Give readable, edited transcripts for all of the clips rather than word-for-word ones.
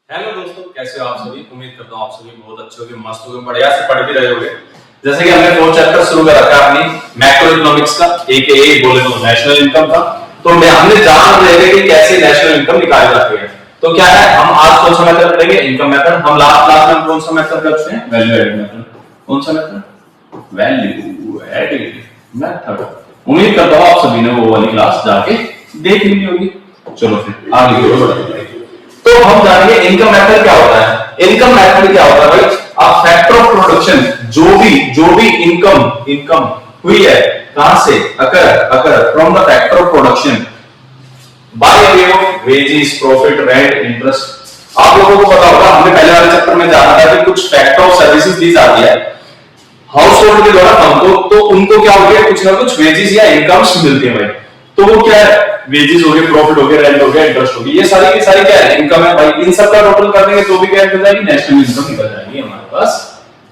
Hello दोस्तों, कैसे हो आप सभी। उम्मीद करता हूँ आप सभी बहुत अच्छे होंगे, मस्त होंगे, बढ़िया से पढ़ भी रहे होंगे। जैसे कि हमने 4 चैप्टर शुरू कर रखा है अपनी मैक्रो इकोनॉमिक्स का, एक बोले तो नेशनल इनकम का। तो हमने जान रहे थे कि कैसे नेशनल इनकम निकाली जाती है। तो क्या है, हम आज कौन सा मेथड पढ़ेंगे, इनकम मेथड। हम लास्ट क्लास में कौन सा मेथड कर चुके हैं, वैल्यू एडिंग मेथड। कौन सा मेथड, वैल्यू एडिंग मेथड। उम्मीद करता हूँ आप सभी ने वो वाली क्लास जाके देख ली होगी। चलो फिर आगे की ओर बढ़ते हैं। तो हम जानेंगे इनकम मेथड क्या होता है। इनकम मेथड क्या होता है भाई, अ फैक्टर ऑफ प्रोडक्शन। जो भी इनकम हुई है, कहां से, occur from the factor of production by way of wages, profit, rent, interest. आप लोगों को पता होगा, हमने पहले वाले चैप्टर में जाना था कि कुछ फैक्टर ऑफ सर्विसेज दी जाती है हाउस होल्ड के द्वारा हमको, तो उनको क्या हो गया, कुछ ना कुछ वेजेस या इनकम्स मिलती है भाई। तो वो क्या है, वेजेस हो गए, प्रॉफिट हो गया, रेंट हो गया, इंटरेस्ट हो गया, ये सारी की सारी क्या है, इनकम है भाई। इन सब का टोटल कर देंगे तो भी क्या निकल जाएगी, नेशनल इनकम निकल जाएगी हमारे पास।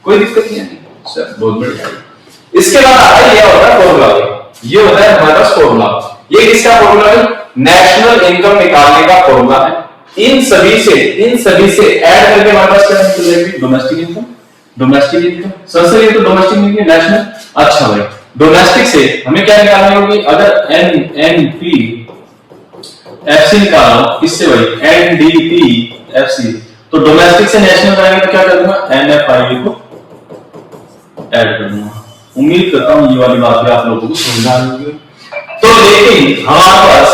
कोई दिक्कत नहीं है सर, बहुत बढ़िया। इसके बाद आता है, ये होता है फॉर्मूला, ये होता है हमारे पास फॉर्मूला। ये किसका फॉर्मूला है, नेशनल इनकम निकालने का फॉर्मूला है। इन सभी से ऐड करके हमारे पास क्या निकल जाएगी, डोमेस्टिक इनकम। डोमेस्टिक इनकम सबसे ये तो डोमेस्टिक इनकम, नेशनल। अच्छा भाई, डोमेस्टिक से हमें क्या निकालनी होगी, अगर एनपी एफसी निकालो, इससे भाई एनडीपी एफसी, तो डोमेस्टिक से नेशनल बनाएंगे तो क्या कर दूंगा, एनएफआई को ऐड कर दूंगा। उम्मीद करता हूं ये वाली बात भी आप लोगों को समझ आ रही होगी। तो लेकिन हमारे पास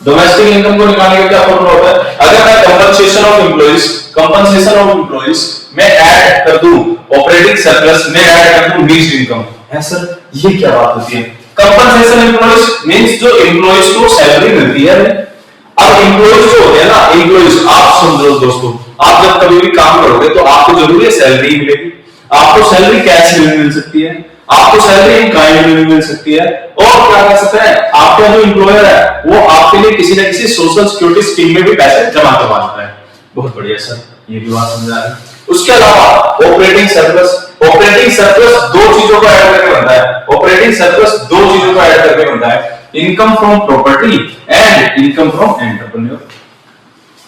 डोमेस्टिक इनकम को निकालने का क्या फॉर्मूला होता है, अगर मैं कंपनसेशन ऑफ एम्प्लॉइज में ऐड कर दूं ऑपरेटिंग सरप्लस में ऐड कर दूं मिक्स्ड इनकम, है सर, ये क्या बात होती है। कंपनसेशन एम्प्लॉइज मींस जो एम्प्लॉइज को सैलरी मिलती है। अब एम्प्लॉइज जो होते हैं ना, एम्प्लॉइज आप समझो दोस्तों, आप जब कभी भी काम करोगे तो आपको जरूरी है सैलरी मिलेगी। आपको सैलरी कैश में मिल सकती है, आपको सैलरी इन काइंड में भी मिल सकती है, और क्या कर सकते हैं, आपका जो एम्प्लॉयर है वो आपके लिए किसी न किसी सोशल सिक्योरिटी स्कीम में भी पैसे जमा करवा सकता है। बहुत बढ़िया सर, ये भी बात समझ आ रही है। उसके अलावा ऑपरेटिंग सरप्लस दो चीजों को ऐड करके बनता है। ऑपरेटिंग सरप्लस दो चीजों को ऐड करके बनता है, income from property and income from entrepreneur.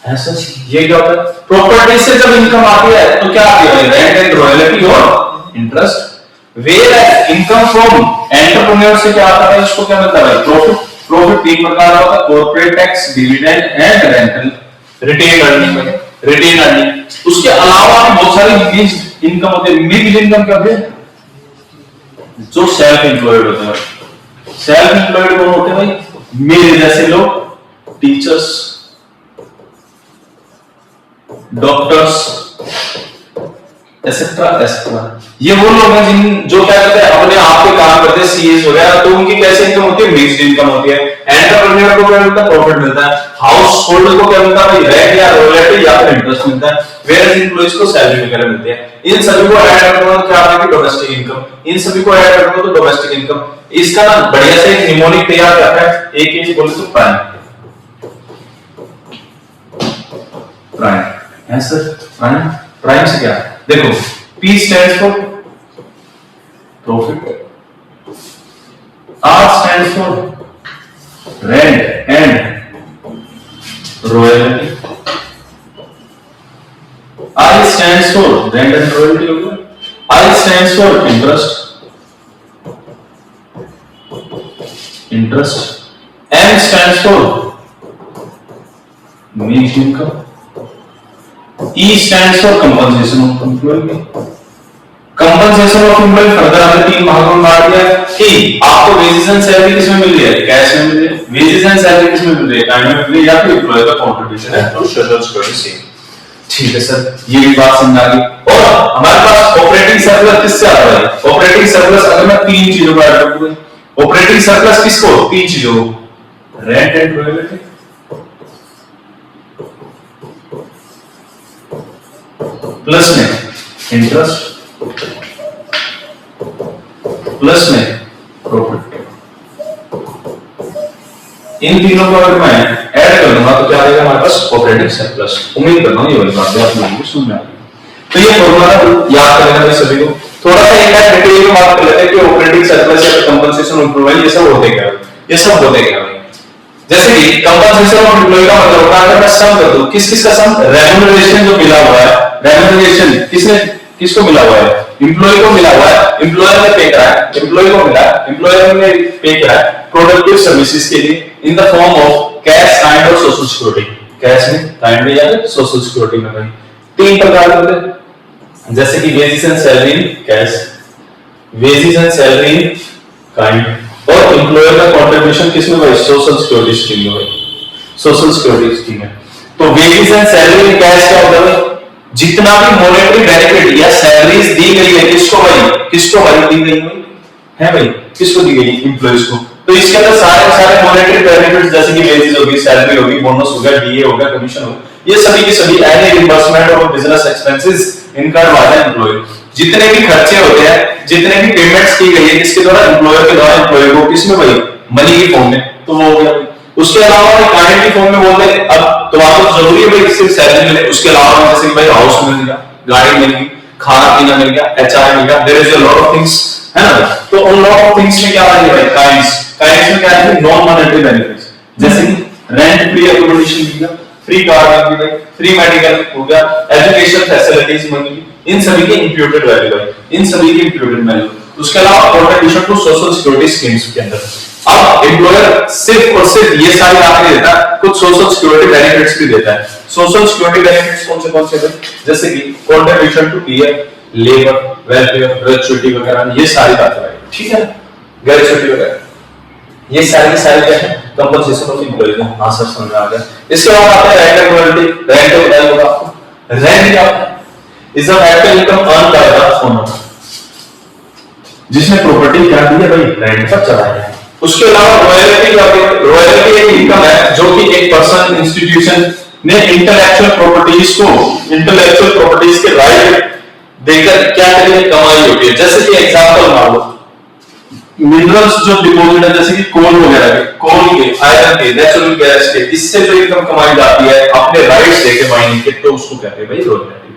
ऐसा ये क्या होता है, प्रॉपर्टी से जब इनकम आती है तो क्या आती है, रेंट एंड रॉयल्टी और interest. Where income from entrepreneur से क्या आता है, इसको क्या मिलता है भाई, प्रॉफिट 3 प्रकार का होता है, corporate tax, dividend and rental, retain earning. उसके अलावा भी बहुत सारी मिक्स्ड इनकम होते हैं। मिक्स्ड इनकम क्या होते हैं, जो सेल्फ एम्प्लॉयड होते हैं। सेल्फ एम्प्लॉयड कौन होते हैं भाई, मेरे जैसे लोग, टीचर्स, डॉक्टर्स, एसेट्रा। ये वो लोग हैं जो क्या करते हैं, अपने आप के काम करते हैं, सीएस वगैरह, तो उनकी कैसे इनकम होती है, मिक्स्ड इनकम होती है। एंटरप्रेन्योर को क्या मिलता है, प्रॉफिट मिलता है। हाउस होल्ड को क्या मिलता है भाई, रेंट या रॉयल्टी या फिर इंटरेस्ट मिलता है। वेयर एम्प्लॉइज को सैलरी वगैरह मिलती है। इन सभी को ऐड करते हो तो क्या आता है, डोमेस्टिक इनकम। इन सभी को ऐड करते हो तो डोमेस्टिक इनकम। इसका ना बढ़िया से एक निमोनिक तैयार करता है, एक चीज बोले तो प्राइम है सर। प्राइम से क्या, देखो, P stands for profit, R stands for rent and royalty, I stands for rent and royalty हो गया, I stands for interest, M stands for mixed income, E stands for compensation of employee। Compensation of employ further हमने 3 भागों में बांट दिया कि आपको wages and salary किसमें मिल रही है, कैश में मिल रही है। वेजेस एंड सैलरी किसमें मिल रही है, काइंड में मिल रही है, या फिर एम्प्लॉय का कंट्रीब्यूशन है टू सोशल सिक्योरिटी स्कीम। ठीक है सर, ये भी बात समझ आ गई। और हमारे पास ऑपरेटिंग सरप्लस किससे आता है, ऑपरेटिंग सरप्लस अगर मैं 3 चीजों को ऐड करूं, ऑपरेटिंग सरप्लस किसको, 3 चीजों को, रेंट एंड रॉयल्टी, प्लस में इंटरेस्ट, प्लस में प्रॉफिट। इन तीनों को अगर मैं ऐड कर दूंगा तो क्या आएगा हमारे पास, ऑपरेटिंग सरप्लस। उम्मीद करता हूं ये वाली बात आप लोगों को समझ में आ गई। तो ये फॉर्मूला याद करना है सभी को। थोड़ा सा एक डिटेल में बात कर लेते हैं कि ऑपरेटिंग सरप्लस या कंपनसेशन ऑफ एम्प्लॉय ये सब होते क्या है, ये सब होते क्या है। जैसे कि कंपनसेशन ऑफ एम्प्लॉय का मतलब होता है, अगर मैं सम कर दूं, किस किस का सम, रेम्यूनरेशन जो मिला हुआ है, रेम्यूनरेशन किसने किसको मिला हुआ है, एम्प्लॉय को मिला हुआ है, एम्प्लॉयर ने पे करा है, एम्प्लॉय को मिला है, एम्प्लॉयर ने पे करा है प्रोडक्टिव सर्विसेज के लिए in the form of cash kind और सोशल सिक्योरिटी, कैश में काइंड में या सोशल सिक्योरिटी में। भाई तीन प्रकार के होते हैं, जैसे कि wages and salary in cash, wages and salary in kind, और एम्प्लॉयर का कंट्रीब्यूशन किसमें भाई, सोशल सिक्योरिटी स्कीम में। भाई सोशल सिक्योरिटी स्कीम है तो wages and salary in cash क्या होता है, जितना भी मॉनेटरी बेनिफिट या सैलरीज दी गई है किसको भाई दी गई है भाई, किसको दी गई, एम्प्लॉयज को। तो इसके अंदर सारे मॉनेटरी बेनिफिट्स जैसे कि वेजेस होगी, सैलरी होगी, बोनस होगा, डीए होगा, कमीशन होगा, ये सभी की सभी any reimbursement of business expenses incurred by the employ, जितने भी खर्चे होते हैं, जितने भी पेमेंट्स की गई है किसके द्वारा, एम्प्लॉयर के द्वारा एम्प्लॉय को, किसमें भाई, मनी की फॉर्म में, तो वो हो गया। उसके अलावा काइंड की फॉर्म में बोलते हैं, अब तो आपको जरूरी है भाई सिर्फ सैलरी मिले, उसके अलावा जैसे कि भाई हाउस मिल गया, गाड़ी मिल गई, खाना पीना मिल गया, एचआर मिल गया, there is a lot of things, है ना। तो उन लॉट ऑफ थिंग्स में क्या आ रही है भाई, काइंड्स में क्या है, नॉन मॉनेटरी बेनिफिट्स, जैसे कि रेंट फ्री अकोमोडेशन मिल गया, फ्री कार मिल गई, फ्री मेडिकल हो गया, एजुकेशन फैसिलिटीज मिल गई, इन सभी की इंप्यूटेड वैल्यू है, इन सभी की इंप्यूटेड वैल्यू। उसके अलावा contribution to social security schemes के अंदर अब एम्प्लॉयर सिर्फ और सिर्फ ये सारी बातें नहीं देता, कुछ सोशल सिक्योरिटी बेनिफिट्स भी देता है। सोशल सिक्योरिटी बेनिफिट्स कौन से हैं, जैसे कि contribution to PF, labour welfare, gratuity वगैरह, ये सारी बातें है, ठीक है, ग्रेच्युटी वगैरह, ये सारी क्या है, कंपनसेशन ऑफ एम्प्लॉयज। हां सर समझ आ गया। इसके बाद आता है रेंट रॉयल्टी, रेंट बताया होगा आपको, रेंट क्या होता है, is a rental income earn by the owner, जिसने प्रॉपर्टी क्या दी है भाई, रेंट पर चढ़ाया है। उसके अलावा रॉयल्टी क्या होती है, रॉयल्टी एक इनकम है जो कि एक पर्सन, इंस्टीट्यूशन ने इंटेलेक्चुअल प्रॉपर्टीज के राइट देकर क्या करिए, कमाई होती है। जैसे कि एग्जांपल मान लो, मिनरल्स जो डिपॉजिट है, जैसे कि कोल वगैरह के, कोल के, आयरन के, नेचुरल गैस के, इससे जो इनकम कमाई जाती है अपने राइट्स देके माइनिंग के, तो उसको कहते हैं भाई रॉयल्टी,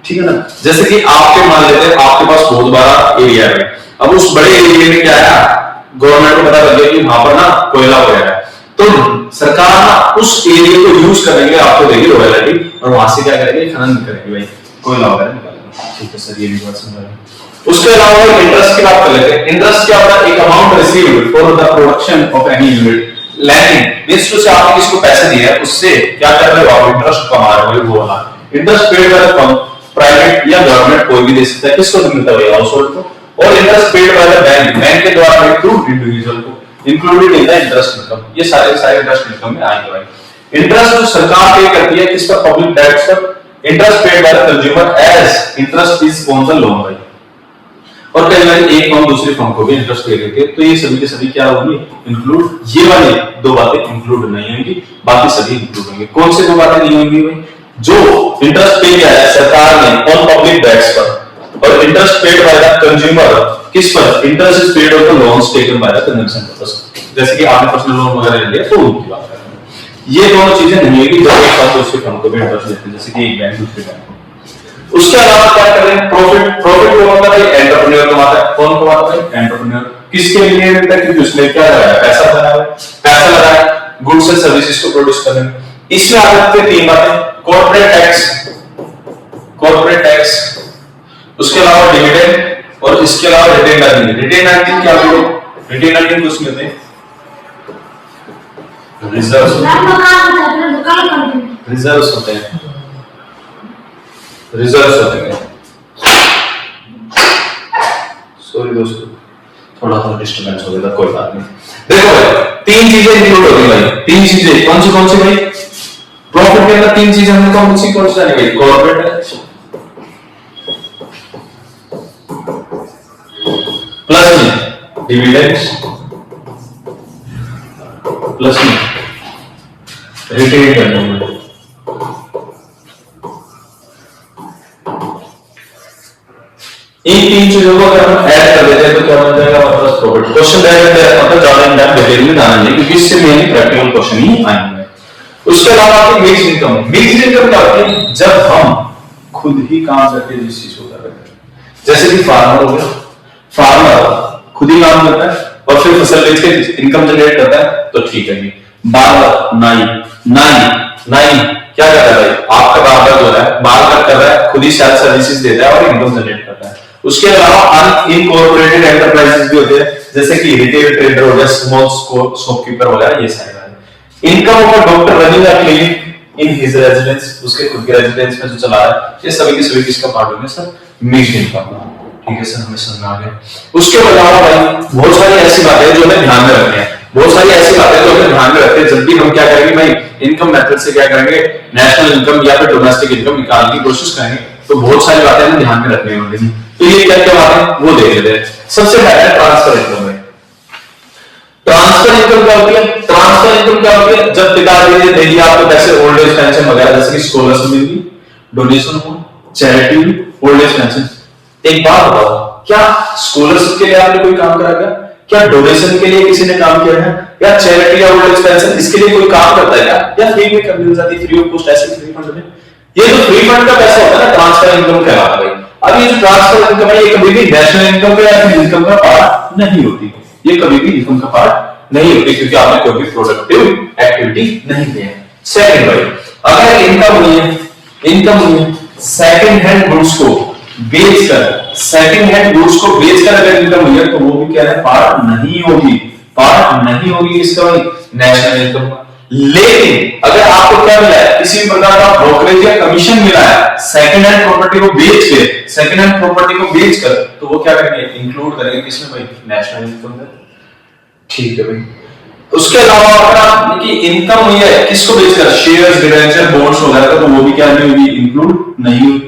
ठीक है ना। जैसे कि आपके मान लेते हैं आपके पास बहुत बड़ा एरिया है, अब उस बड़े एरिया में क्या है, गवर्नमेंट को पता लग गया कि वहां पर ना कोयला वगैरह है, तो सरकार ना उस एरिया को यूज करने के लिए आपको देगी रॉयल्टी, और वहां से क्या करेंगे, खनन करेंगे भाई, कोयला वगैरह निकालेंगे, ठीक है सर, ये भी बात समझ आएगी। उसके अलावा इंटरेस्ट की बात कर लेते हैं। इंटरेस्ट क्या होता है, एक amount received for the production of any unit, lending means जो आपने किसको पैसे दिए हैं उससे क्या कर रहे हो आप, इंटरेस्ट कमा रहे हो, वो वाला interest paid by the private या गवर्नमेंट, कोई भी दे सकता है, किसको मिलता है, हाउस होल्ड को, और interest paid by the bank, bank के द्वारा टू इंडिविजुअल को, included in the interest income, ये सारे इंटरेस्ट इनकम में आएंगे भाई। इंटरेस्ट जो सरकार पे करती है किस पर, पब्लिक डेट्स पर, interest paid by the consumer as interest is on the loan भाई, और कई बार एक फर्म दूसरी फर्म को भी इंटरेस्ट दे देती है, तो ये सभी के सभी क्या होंगे, इंक्लूड, ये वाली दो बातें इंक्लूड नहीं होंगी, बाकी सभी इंक्लूड होंगे। कौन से दो बातें नहीं होंगी भाई, जो इंटरेस्ट पे किया है सरकार ने ऑन पब्लिक डेट्स पर, और interest paid by the consumer किस पर, interest is paid on the loans taken by the consumption purpose, जैसे कि आपने पर्सनल लोन वगैरह ले लिया तो उनकी बात कर रहे हैं। ये दोनों चीजें नहीं होगी जब एक फर्म दूसरी फर्म को भी इंटरेस्ट देते हैं, जैसे कि एक बैंक दूसरे बैंक को। उसके अलावा क्या कर रहे हैं, प्रॉफिट कौन कमाता है, एंटरप्रेन्योर कमाता है, कौन कमाता है, एंटरप्रेन्योर, किसके लिए मिलता है, क्योंकि उसने क्या लगाया, पैसा लगाया गुड्स एंड सर्विसेज को प्रोड्यूस करने में। इसमें आ जाते हैं तीन बातें, कॉर्पोरेट टैक्स, उसके अलावा डिविडेंड, और इसके अलावा रिटेन अर्निंग। रिटेन अर्निंग क्या होती है, रिटेन अर्निंग उसमें होते हैं रिजर्व्स होते हैं। सॉरी दोस्तों, थोड़ा सा डिस्टर्बेंस हो गया था, कोई बात नहीं। देखो भाई तीन चीजें इंक्लूड होती हैं भाई, तीन चीजें कौन सी भाई, प्रॉफिट के अंदर तीन चीजें हमने कौन सी जानी भाई, कॉर्पोरेट टैक्स, प्लस में डिविडेंड्स, प्लस में रिटेन अर्निंग। इन तीन चीजों को अगर हम ऐड कर देते हैं तो क्या बन जाएगा हमारे पास प्रॉफिट। क्वेश्चन मतलब ज्यादा इन डेप्थ डिटेल में जाना नहीं, क्योंकि इससे मेन प्रैक्टिकल क्वेश्चन ही आएंगे। उसके अलावा आपकी मिक्स्ड इनकम, मिक्स्ड इनकम क्या होती है, जब हम खुद ही काम करके जिस चीज को कर रहे हैं, जैसे कि फार्मर हो गया, फार्मर खुद ही काम करता है और फिर फसल बेच के इनकम जनरेट करता है, तो ठीक है जी। बार्बर, नाई, नाई, नाई क्या कर रहा है भाई, आपका बार्बर जो है बाल कट कर रहा है, खुद ही सेल्फ सर्विसेज देता है और इनकम जनरेट करता है। उसके अलावा अनइनकॉर्पोरेटेड एंटरप्राइजेस भी होते हैं, जैसे कि रिटेल ट्रेडर हो गया, स्मॉल शॉपकीपर हो गया, ये सारे। Income of doctor running a clinic in his residence, उसके खुद के रेजिडेंस में जो चला रहा है, ये सभी की सभी किसका पार्ट होंगे सर, मिक्स्ड इनकम। ठीक है सर, हमें समझ में आ गया। उसके अलावा भाई बहुत सारी ऐसी बातें जो हमें ध्यान में रखनी है, बहुत सारी ऐसी बातें जो हमें ध्यान में रखते हैं जब भी हम क्या करेंगे भाई, इनकम मेथड से क्या करेंगे, नेशनल इनकम या फिर डोमेस्टिक इनकम निकालने की कोशिश करेंगे, तो बहुत सारी बातें हमें ध्यान में रखनी होंगी। तो ये क्या क्या बातें वो देख लेते हैं। सबसे पहले ट्रांसफर इनकम है। ट्रांसफर इनकम क्या होती है? ट्रांसफर इनकम क्या होती है? जब पिताजी ने दे दिया आपको पैसे, ओल्ड एज पेंशन वगैरह, जैसे कि स्कॉलरशिप मिल गई, डोनेशन हो, चैरिटी, ओल्ड एज पेंशन। एक बात बताओ, क्या स्कॉलरशिप के लिए आपने कोई काम करा क्या? क्या डोनेशन के लिए किसी ने काम किया है? या चैरिटी या ओल्ड एज पेंशन इसके लिए कोई काम करता है क्या? या फ्री में कर मिल जाती है, फ्री ऑफ कॉस्ट ऐसे फ्री फंड में? ये जो फ्री फंड का पैसा होता है ना, ट्रांसफर इनकम कहलाता है। अब ये जो ट्रांसफर इनकम है, ये कभी भी नेशनल इनकम का या फिर इनकम का पार्ट नहीं होती, ये कभी भी इनकम का पार्ट नहीं होती, क्योंकि आपने कोई भी प्रोडक्टिव एक्टिविटी नहीं की है। सेकंड भाई, अगर इनकम हुई है, इनकम हुई है सेकंड हैंड गुड्स को बेचकर, सेकंड हैंड गुड्स को बेचकर अगर इनकम हुई है, तो वो भी क्या है, पार्ट नहीं होगी, पार्ट नहीं होगी इसका भाई नेशनल इनकम का। लेकिन अगर आपको क्या मिला है, किसी प्रकार का ब्रोकरेज या कमीशन मिला है सेकंड हैंड प्रॉपर्टी को बेच के, सेकंड हैंड प्रॉपर्टी को बेचकर, तो वो क्या करेंगे, इंक्लूड करेंगे किसमें भाई, नेशनल इनकम में। ठीक है भाई। उसके अलावा अगर कि इनकम हुई है किसको बेचकर, शेयर्स, डिबेंचर, बॉन्ड्स वगैरह का, तो वो भी क्या नहीं होगी, इंक्लूड नहीं होगी,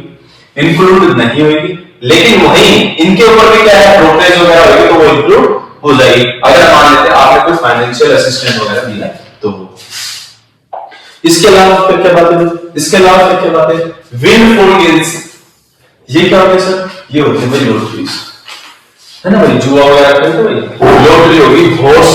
इंक्लूड नहीं होगी। लेकिन वहीं इनके ऊपर भी क्या है, ब्रोकरेज वगैरह होगी, तो वो इंक्लूड हो जाएगी। अगर मान लेते हैं आपने कोई फाइनेंशियल असिस्टेंट वगैरह दिया तो। इसके अलावा फिर क्या बात है, इसके अलावा फिर क्या बात है, विंडफॉल गेन्स, ये क्या होता है सर, ये होते हैं भाई लॉटरीज, है ना भाई, जुआ वगैरह करते हैं भाई, लॉटरी होगी, हॉर्स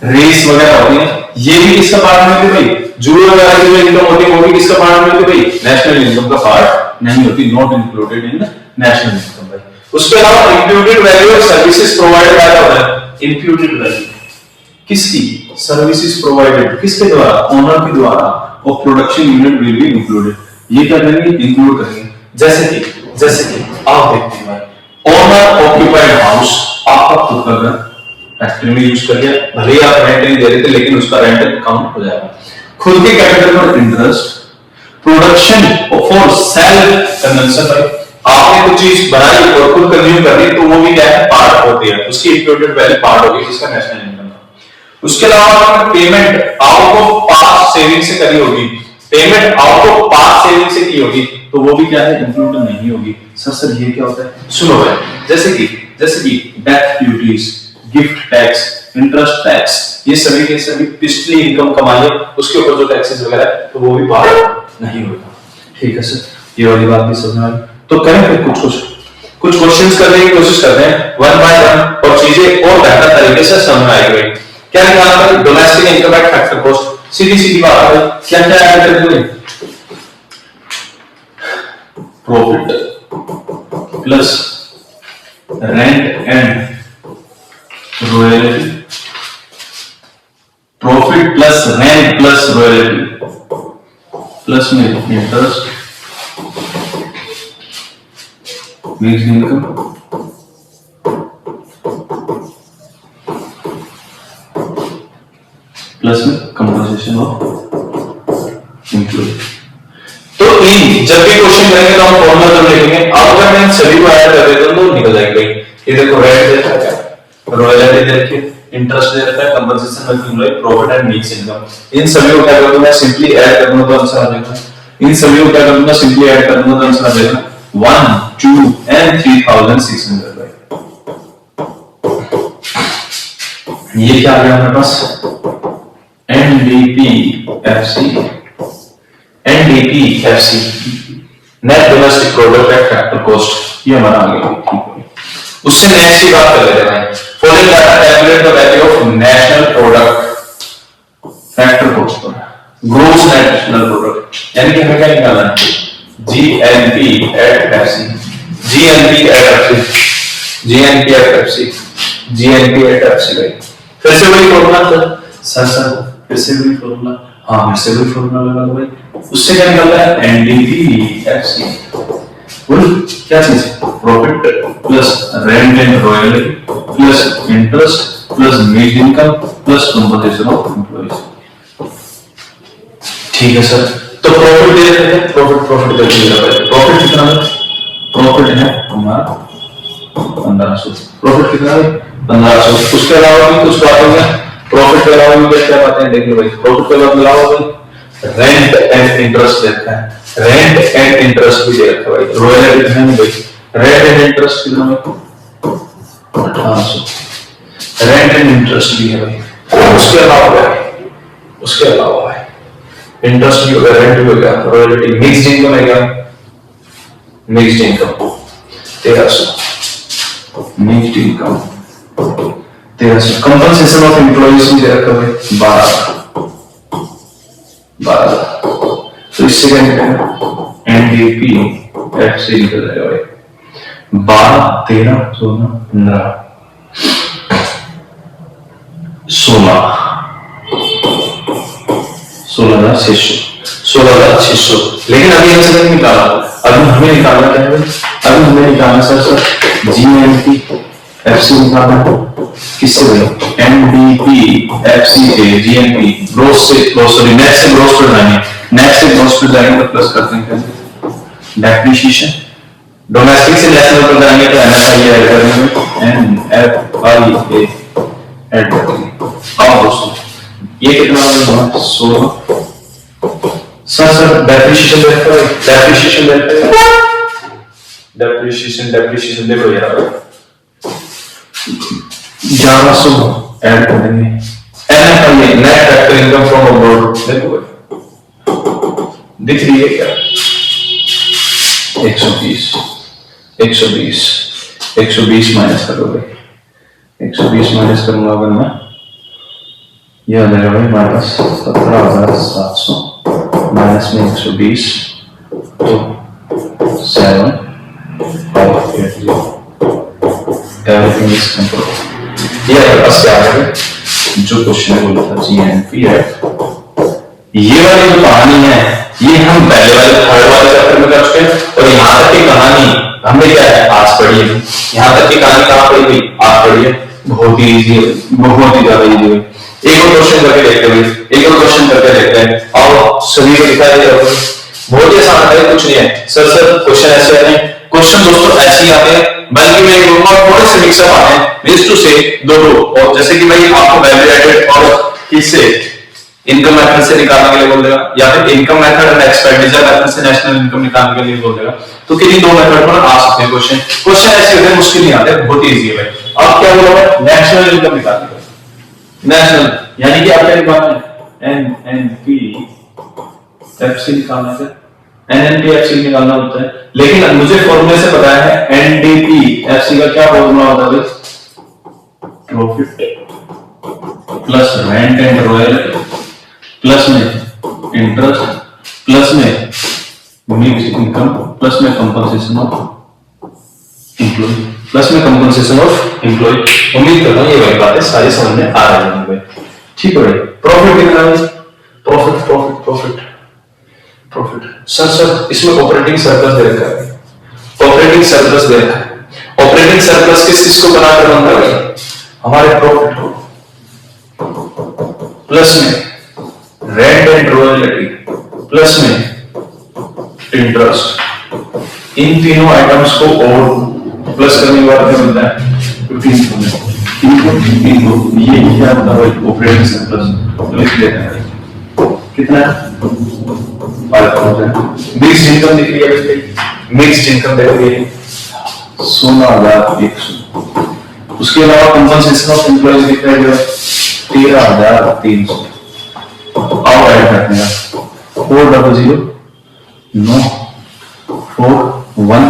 रेस वगैरह होती है, ये भी किसका पार्ट में होती है भाई, जुए वगैरह की जो इनकम होती है वो भी किसका पार्ट में होती है भाई, नेशनल इनकम का पार्ट नहीं होती, not included in national income भाई। उसके अलावा imputed value of services provided by the imputed value, किसकी, सर्विसेज प्रोवाइडेड किसके द्वारा, ओनर के द्वारा, और production unit will be included, ये क्या करेंगे, इंक्लूड करेंगे। जैसे कि आप देखते हैं भाई, ओनर ऑक्यूपाइड हाउस, आपका खुद का घर फैक्ट्री में यूज कर लिया, भले ही आप रेंट नहीं दे रहे थे, लेकिन उसका रेंट काउंट हो जाएगा। खुद के कैपिटल पर interest, production for self consumption भाई, आपने कुछ चीज बनाई और खुद कंज्यूम कर ली, तो वो भी क्या है, पार्ट होती है, उसकी इंप्यूटेड वैल्यू पार्ट होगी जिसका नेशनल इनकम का। उसके अलावा payment out of past saving से करी होगी, payment out of past saving से की होगी, तो वो भी क्या है, इंक्लूड नहीं होगी। सर ये क्या होता है, सुनो भाई, जैसे कि death duties, gift tax, interest tax, ये सभी के सभी पिछली इनकम कमाई है उसके ऊपर जो टैक्सेस वगैरह, तो वो भी पार्ट नहीं होगा। ठीक है सर, ये वाली बात भी समझ में आई। तो करें फिर कुछ क्वेश्चंस करने की कोशिश करते हैं वन बाय वन, और चीजें और बेहतर तरीके से समझ में आएगी। क्या निकालना है, domestic income at factor cost, सीधी बात है, क्या क्या ऐड कर देंगे, profit plus rent and royalty, profit plus rent plus royalty plus में इंटरेस्ट, मिक्स्ड इनकम प्लस में कंपोजिशन ऑफ इंक्लूड। तो इन जब भी क्वेश्चन करेंगे तो हम फॉर्मूला जब लिखेंगे, अब अगर मैं सभी को ऐड कर देता हूं तो निकल जाएगा। ये देखो रेंट दे रखा है, रॉयल्टी दे रखी है, इंटरेस्ट दे रखा है, composition of include, profit and mix income, इन सभी को क्या करूंगा, सिंपली ऐड कर दूंगा तो आंसर आ जाएगा। इन सभी को क्या करूंगा, सिंपली ऐड कर दूंगा तो आंसर आ जाएगा 1, 2 and 3600 भाई। ये क्या आ गया हमारे पास, NDPFC, net domestic product at factor cost, ये हमारा आ गया। ठीक है, उससे नेक्स्ट की बात कर लेते हैं। Following data calculate the value of national product factor cost पर ग्रोस नेशनल प्रोडक्ट, यानी कि हमें क्या निकालना है, GNP at FC, GNP at FC भाई। फिर से वही फॉर्मूला सर फिर से वही फॉर्मूला, हाँ फिर से वही फॉर्मूला लगा दो भाई। उससे क्या निकल रहा है, एनडीपी एफसी बोल क्या चीज, profit plus rent and royalty plus interest plus made income plus compensation of employees. ठीक है सर, तो प्रॉफिट दे देते हैं, प्रॉफिट कर दीजिएगा भाई। प्रॉफिट कितना है, प्रॉफिट है हमारा 1500। प्रॉफिट कितना है 1500। उसके अलावा भी कुछ बात होगा, प्रॉफिट के अलावा भी क्या बातें हैं देखिए भाई। प्रॉफिट के अलावा भाई रेंट एंड इंटरेस्ट देखा है, रेंट एंड इंटरेस्ट भी दे रखा है भाई। रॉयल्टी है नहीं भाई, रेंट एंड इंटरेस्ट कितना है 1800। रेंट एंड इंटरेस्ट भी है भाई। उसके अलावा भाई इंटरेस्ट भी हो गया, रेंट भी हो गया, रॉयल्टी, मिक्स्ड इनकम है क्या, mixed income 1300। Mixed income 1300। Compensation of employees भी दे रखा है 12। तो इससे क्या निकलेगा, एनडीपी एफसी निकल जाएगा भाई 12, 13, 14, 15, 16,600। लेकिन अभी हमसे नहीं निकाला, अभी हमें निकालना क्या है, अभी हमें निकालना सर जीएनपी एफसी निकालना है। किससे भाई, एनडीपी एफसी से जीएनपी ग्रोस से, सॉरी नेट से ग्रोस पर जाएंगे, नेट से ग्रोस पर जाएंगे तो प्लस करते हैं डेप्रिसिएशन। डोमेस्टिक से नेशनल पर जाएंगे तो एनएफआई ऐड करेंगे, एनएफआई ऐड करेंगे। अब दोस्तों ये कितना होगा 16। सर डेप्रिसिएशन देखो, डेप्रिसिएशन देखो यार 1100 ऐड करेंगे। NFI net factor income from abroad देखो दिख रही है क्या, 120 माइनस करो भाई, 120 माइनस करूंगा अगर मैं, यह आ जाएगा भाई माइनस 17,700 माइनस में 120 तो 7 एवरीथिंग इज कंट्रोल। ये बस क्या है जो क्वेश्चन है बोला था जीएनपी है। ये वाली जो कहानी है ये हम पहले वाले थर्ड वाले चैप्टर में कर चुके हैं, और यहाँ तक की कहानी हमने क्या है आज पढ़ी है। यहाँ तक की कहानी कहाँ पढ़ी हुई, आज पढ़ी है। बहुत ही इजी है, बहुत ही ज्यादा इजी है। एक और क्वेश्चन करके देखते हैं, एक और क्वेश्चन करके देखते हैं और सभी को दिखाई दे रहा है। बहुत ही आसान है, कुछ नहीं है सर क्वेश्चन ऐसे आते हैं, क्वेश्चन दोस्तों ऐसे ही आते हैं, बल्कि मैं बोलूंगा थोड़े से मिक्सअप आते हैं, मींस टू से दो। और जैसे कि भाई आपको वैल्यू एडेड और किससे इनकम मेथड से निकालने के लिए बोल देगा, या फिर इनकम मेथड और एक्सपेंडिचर मेथड से नेशनल इनकम निकालने के लिए बोल देगा, तो किन्हीं दो मेथड पर आ सकते हैं क्वेश्चन। क्वेश्चन ऐसे होते हैं, मुश्किल नहीं आते, बहुत ही इजी है भाई। अब क्या बोला है, नेशनल इनकम निकालने का, नेशनल यानी कि आप क्या निकालना है, एनएनपी एफसी निकालना है, एनएनपी एफसी निकालना होता है। लेकिन मुझे फॉर्मूले से पता है एनडीपी एफसी का क्या फॉर्मूला होता है, profit plus rent and royalty plus में इंटरेस्ट प्लस में मिक्स इनकम प्लस में कंपनसेशन ऑफ एम्प्लॉय, प्लस में कंपनसेशन ऑफ एम्प्लॉय। उम्मीद करता हूं ये वाली बातें सारी समझ में आ रही होंगी भाई। ठीक है भाई, प्रॉफिट कितना है, profit profit profit profit sir इसमें ऑपरेटिंग सरप्लस दे रखा है, ऑपरेटिंग सरप्लस दे रखा है। ऑपरेटिंग सरप्लस किस को बनाकर बनता है, हमारे प्रॉफिट को, प्लस में रेंट एंड रॉयल्टी प्लस में इंटरेस्ट। इन तीनों आइटम्स को और प्लस करने के बाद क्या मिलता है 15,000। ये क्या होता है ऑपरेटिंग सरप्लस, तो लिख लेते हैं कितना है 5,000। मिक्स्ड इनकम दिख रही है, मिक्स्ड इनकम देखिए 16,100। उसके अलावा कंपनसेशन ऑफ एम्प्लॉइज दिख रहा है 13,300। अब ऐड करते हैं 400 9 4 1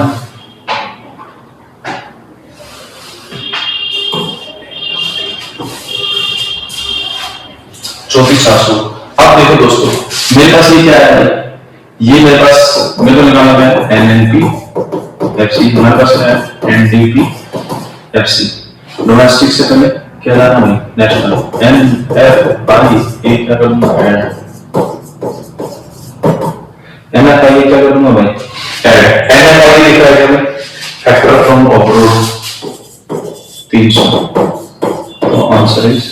34,400। अब देखो दोस्तों मेरे पास ये क्या है, ये मेरे पास मेरे को निकालना है एनएनपी एफसी, हमारे पास है एनडीपी एफसी। डोमेस्टिक से पहले क्या लाना है नेशनल NFI क्या करूंगा NFI क्या करूंगा भाई NFI लिख रहा है क्या फैक्टर फ्रॉम अब्रोड 300 तो आंसर इज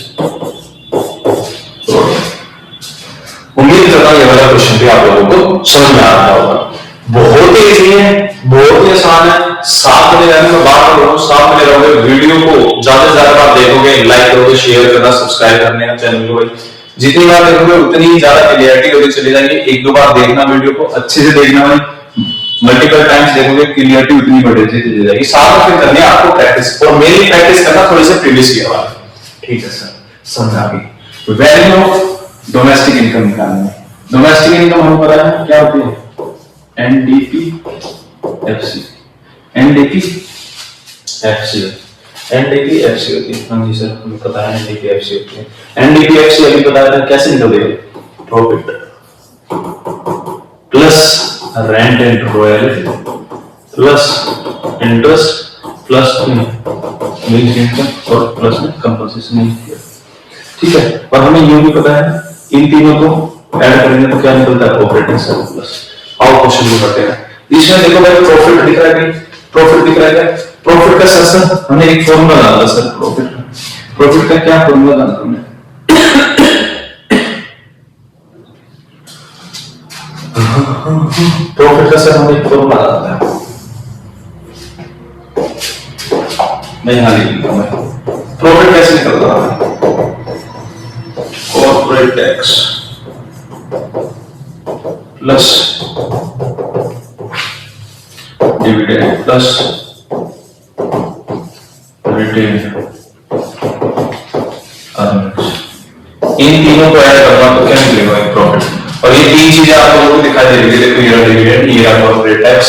उम्मीद करता हूं ये वाला क्वेश्चन भी आप लोगों को समझ में आ रहा होगा। बहुत ही इजी है, बहुत ही आसान है। साथ में रहने में बात करो, साथ में रहोगे, वीडियो को ज्यादा से ज्यादा बार देखोगे, लाइक करोगे, शेयर करना, सब्सक्राइब करने का चैनल को भाई जितनी बार देखोगे उतनी ज्यादा क्लियरिटी होती चली जाएगी। एक दो बार देखना, वीडियो को अच्छे से देखना भाई, मल्टीपल टाइम्स देखोगे क्लियरिटी उतनी बढ़ती चली जाएगी। साथ में फिर करनी है आपको प्रैक्टिस, और मेरी प्रैक्टिस करना थोड़ी सी प्रीवियस ईयर वाली। ठीक है सर, समझ आ गई। वैल्यू ऑफ डोमेस्टिक इनकम निकालना है। डोमेस्टिक इनकम हमें पता है क्या होती है, NDPFC होती है। हाँ जी सर, हमें पता है NDPFC होती है। NDPFC अभी बताया था कैसे निकलेगा, profit plus rent and royalty plus interest plus income और प्लस में कंपनसेशन। ठीक है, और हमें ये भी पता है इन तीनों को ऐड करेंगे तो क्या निकलता है, ऑपरेटिंग सरप्लस। आओ क्वेश्चन को करते हैं। इसमें देखो भाई प्रॉफिट दिख रहा है, प्रॉफिट दिख रहा है। प्रॉफिट का सर हमने एक फॉर्मूला डाला सर, प्रॉफिट का क्या फॉर्मूला डाला हमने, प्रॉफिट का सर हमने एक फॉर्मूला डाला है, मैं यहां लिख देता हूं। प्रॉफिट कैसे निकलता है, corporate tax plus dividend plus retained earnings, इन तीनों को ऐड करना तो क्या निकलेगा, प्रॉफिट। और ये तीन चीजें आप लोगों को दिखाई दे रही है, देखो ये डिविडेंड, ये कॉर्पोरेट टैक्स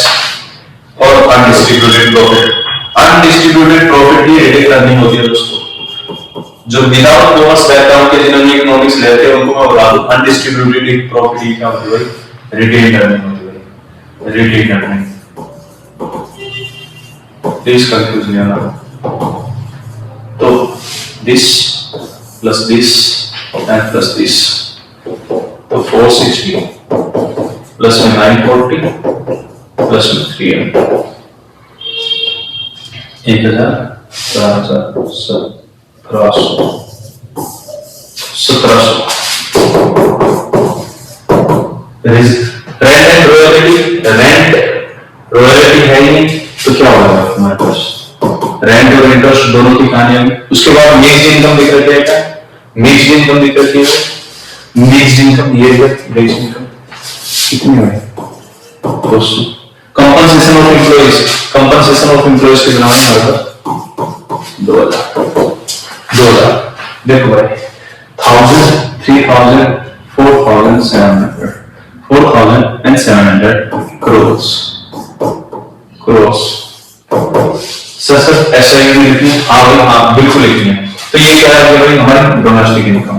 और अनडिस्ट्रीब्यूटेड प्रॉफिट। अनडिस्ट्रीब्यूटेड प्रॉफिट ही रिटेन अर्निंग होती है दोस्तों। जो विदाउट कॉमर्स बैकग्राउंड के जिन्होंने इकोनॉमिक्स लेते हैं उनको मैं बता दूं, अनडिस्ट्रीब्यूटेड प्रॉफिट ही क्या होती है, रिटेन अर्निंग होती है, रिटेन अर्निंग। प्लीज कंफ्यूज नहीं होना। तो this plus this and plus this, तो 460 प्लस में 940 प्लस में 300, 1000 4000 1700। रेंट एंड रॉयल्टी है ही नहीं तो क्या होगा हमारे पास, रेंट और इंटरेस्ट दोनों की कहानियां। उसके बाद मिक्स्ड इनकम दिख रही है, क्या मिक्स्ड इनकम दिख रही है, मिक्स्ड इनकम ये मिक्स्ड इनकम कितनी है दोस्तों, compensation of employees, compensation of employees के बिना हमारे पास 2000। देखो भाई 1000 3000 4700 crores। सर ऐसा ही लिखनी है, हाँ भाई हाँ बिल्कुल लिखनी है। तो ये क्या है भाई, हमारी डोमेस्टिक इनकम।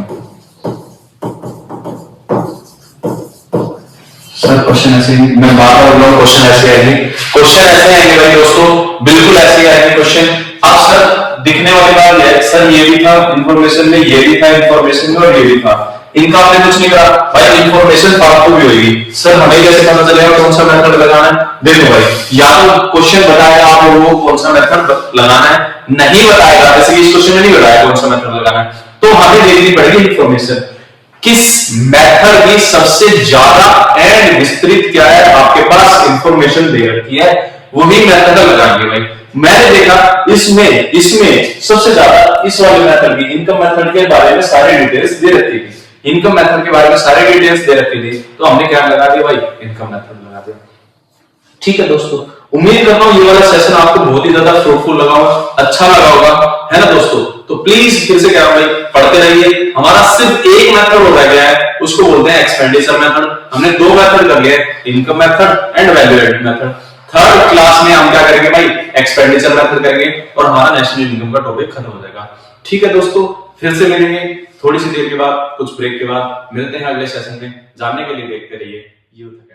सर क्वेश्चन ऐसे ही, मैं बात कर रहा हूँ, क्वेश्चन ऐसे आएंगे, क्वेश्चन ऐसे आएंगे भाई दोस्तों, बिल्कुल ऐसे आएंगे क्वेश्चन। अब सर दिखने वाली बात है, सर ये भी था इंफॉर्मेशन में, ये भी था इंफॉर्मेशन में, और ये भी था, इनका आपने कुछ नहीं करा भाई, इंफॉर्मेशन फालतू भी होगी। सर हमें कैसे पता चलेगा कौन सा मेथड लगाना है, देखो भाई या तो क्वेश्चन बताएगा आप लोगों को कौन सा मेथड लगाना है, नहीं बताएगा, जैसे कि इस क्वेश्चन में नहीं बताया कौन सा मेथड लगाना है, तो हमें देखनी पड़ेगी इंफॉर्मेशन, किस मेथड की सबसे ज्यादा एंड विस्तृत क्या है आपके पास इंफॉर्मेशन दे रखी है, वही मेथड लगाएंगे भाई। मैंने देखा इसमें सबसे ज्यादा इस वाले मेथड की, इनकम मेथड के बारे में सारी डिटेल्स दे रखी थी, इनकम मेथड के बारे में सारी डिटेल्स दे रखी थी, तो हमने क्या लगा दिया भाई, इनकम मेथड लगा दिया। ठीक है दोस्तों, उम्मीद करता हूं ये वाला सेशन आपको बहुत ही ज्यादा फ्रूटफुल लगा होगा, अच्छा लगा होगा, है ना दोस्तों। तो प्लीज फिर से क्या भाई पढ़ते रहिए। हमारा सिर्फ एक मेथड हो गया है, उसको बोलते हैं एक्सपेंडिचर मेथड। हमने दो मेथड कर लिए, income method and value added method. Third class में हम क्या करेंगे भाई, एक्सपेंडिचर मेथड करेंगे, और हमारा नेशनल इनकम का टॉपिक खत्म हो जाएगा। ठीक है दोस्तों, फिर से मिलेंगे थोड़ी सी देर के बाद, कुछ ब्रेक के बाद मिलते हैं अगले सेशन में। जानने के लिए देखते रहिए यूथ।